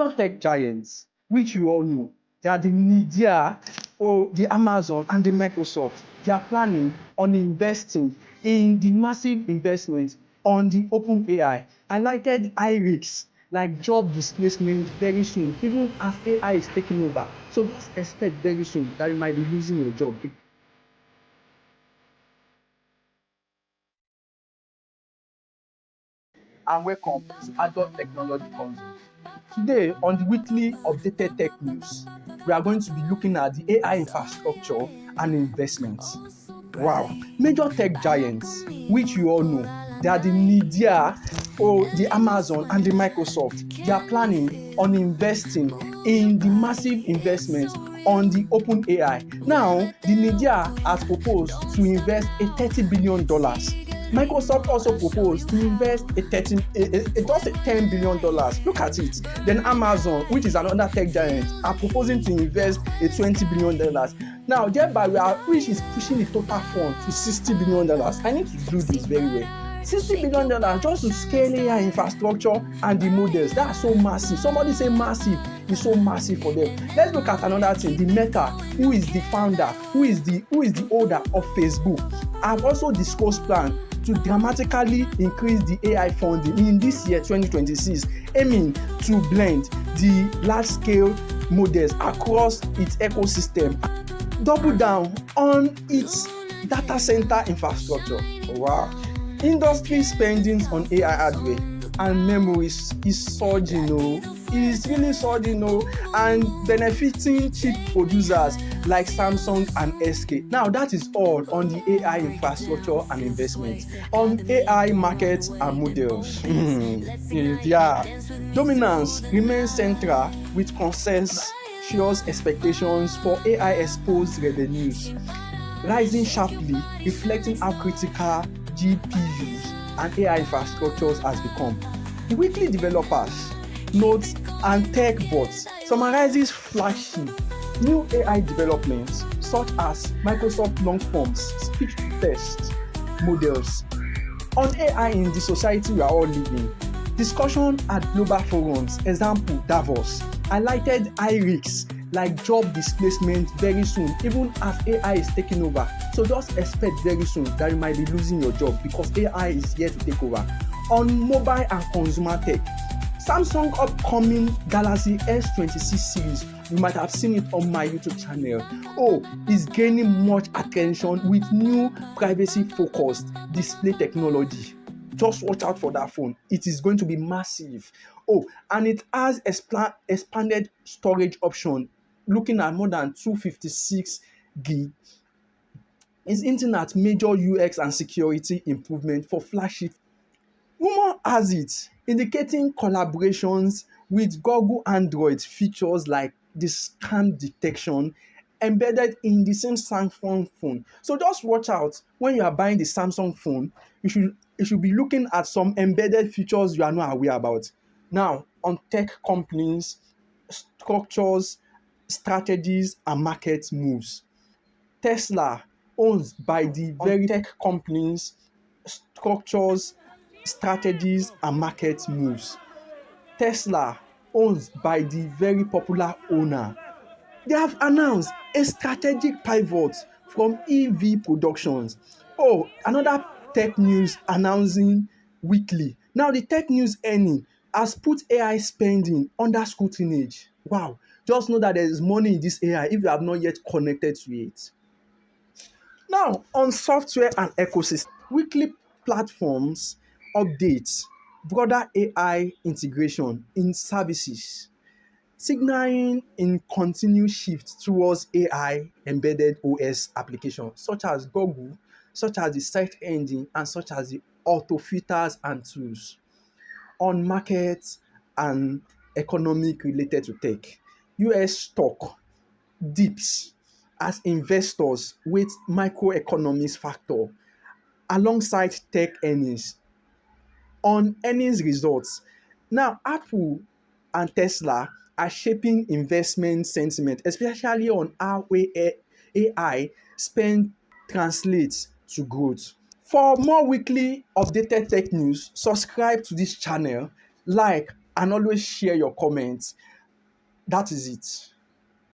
Major tech giants, which you all know, they are the NVIDIA or the Amazon and the Microsoft. They are planning on investing in the massive investments on the OpenAI. Highlighted high risks like job displacement very soon, even as AI is taking over. So just expect very soon that you might be losing your job. And welcome to Adult Technology Consult. Today, on the weekly updated tech news, we are going to be looking at the AI infrastructure and investments. Wow, major tech giants, which you all know, they are the NVIDIA or the Amazon and the Microsoft. They are planning on investing in the massive investments on the OpenAI. Now, the NVIDIA has proposed to invest a $30 billion. Microsoft also proposed to invest just a $10 billion. Look at it. Then Amazon, which is another tech giant, are proposing to invest a $20 billion. Now, thereby, which is pushing the total fund to $60 billion. I need to do this very well. $60 billion just to scale AI infrastructure and the models. That's so massive. Somebody say massive. It's so massive for them. Let's look at another thing. The Meta, who is the founder, who is the owner of Facebook, have also disclosed plans to dramatically increase the AI funding in this year 2026, aiming to blend the large-scale models across its ecosystem, double down on its data center infrastructure. Wow. Industry spending on AI hardware and memories is surging, is really surging, and benefiting chip producers like Samsung and SK. Now, that is all on the AI infrastructure and investment. On AI markets and models, their dominance remains central with consensus expectations for AI-exposed revenues rising sharply, reflecting how critical GPUs and AI infrastructures has become. The weekly developers notes and tech bots summarizes flashy new AI developments such as Microsoft long-form speech-to-text models on AI in the society we are all living. Discussion at global forums, example Davos, highlighted high risks like job displacement very soon, even as AI is taking over. So just expect very soon that you might be losing your job because AI is here to take over. On mobile and consumer tech, Samsung upcoming Galaxy S26 series, you might have seen it on my YouTube channel, is gaining much attention with new privacy-focused display technology. Just watch out for that phone. It is going to be massive. And it has expanded storage option, looking at more than 256 gig. It's hinting at major UX and security improvement for flagship. Rumor has it indicating collaborations with Google Android features like the scam detection embedded in the same Samsung phone. So just watch out when you are buying the Samsung phone. You should be looking at some embedded features you are not aware about. Now, on tech companies, structures, strategies, and market moves. Tesla, owned by the very tech companies, structures, strategies, and market moves. Tesla, owned by the very popular owner, they have announced a strategic pivot from EV productions. Another tech news announcing weekly. Now, the tech news earning has put AI spending under scrutiny. Wow. Just know that there is money in this AI if you have not yet connected to it. Now, on software and ecosystem, weekly platforms updates, broader AI integration in services, signaling in continued shift towards AI embedded OS applications such as Google, such as the search engine, and such as the auto filters and tools. On markets and economic related to tech, US stock dips as investors with microeconomics factor alongside tech earnings. On earnings results, now Apple and Tesla are shaping investment sentiment, especially on how AI spend translates to growth. For more weekly updated tech news, subscribe to this channel, like and always share your comments. That is it.